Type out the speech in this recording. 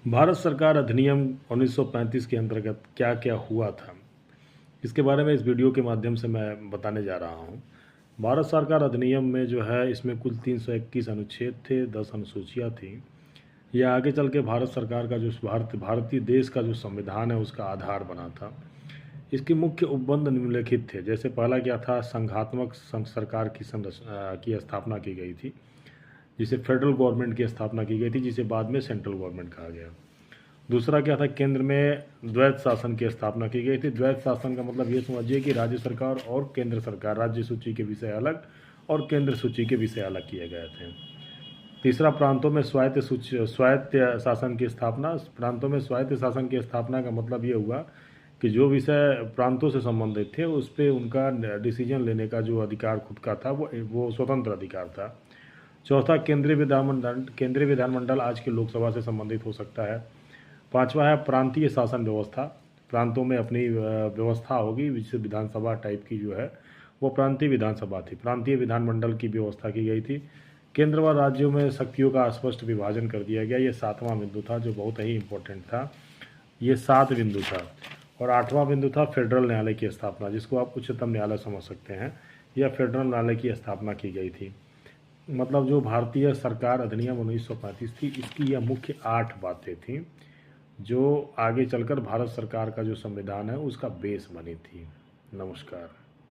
भारत सरकार अधिनियम 1935 के अंतर्गत क्या क्या हुआ था, इसके बारे में इस वीडियो के माध्यम से मैं बताने जा रहा हूँ। भारत सरकार अधिनियम में जो है इसमें कुल 321 अनुच्छेद थे, 10 अनुसूचियाँ थीं। यह आगे चल के भारत सरकार का जो भारतीय देश का जो संविधान है उसका आधार बना था। इसके मुख्य उपबंध निम्नलिखित थे। जैसे पहला क्या था, संघात्मक सरकार की स्थापना की गई थी, जिसे फेडरल गवर्नमेंट की स्थापना की गई थी, जिसे बाद में सेंट्रल गवर्नमेंट कहा गया। दूसरा क्या था, केंद्र में द्वैत शासन की स्थापना की गई थी। द्वैत शासन का मतलब ये समझिए कि राज्य सरकार और केंद्र सरकार, राज्य सूची के विषय अलग और केंद्र सूची के विषय अलग किए गए थे। तीसरा, प्रांतों में स्वायत्त शासन की स्थापना। प्रांतों में स्वायत्त शासन की स्थापना का मतलब ये हुआ कि जो विषय प्रांतों से संबंधित थे उस पर उनका डिसीजन लेने का जो अधिकार खुद का था वो स्वतंत्र अधिकार था। चौथा, केंद्रीय विधानमंडल। केंद्रीय विधानमंडल आज की लोकसभा से संबंधित हो सकता है। पांचवा है प्रांतीय शासन व्यवस्था। प्रांतों में अपनी व्यवस्था होगी, जिससे विधानसभा टाइप की जो है वो प्रांतीय विधानसभा थी। प्रांतीय विधानमंडल की व्यवस्था की गई थी। केंद्र व राज्यों में शक्तियों का स्पष्ट विभाजन कर दिया गया। ये 7वां बिंदु था जो बहुत ही इम्पोर्टेंट था। ये 7 बिंदु था। और 8वां बिंदु था फेडरल न्यायालय की स्थापना, जिसको आप उच्चतम न्यायालय समझ सकते हैं। यह फेडरल न्यायालय की स्थापना की गई थी। मतलब जो भारतीय सरकार अधिनियम 1935 थी, इसकी यह मुख्य 8 बातें थीं जो आगे चलकर भारत सरकार का जो संविधान है उसका बेस बनी थी। नमस्कार।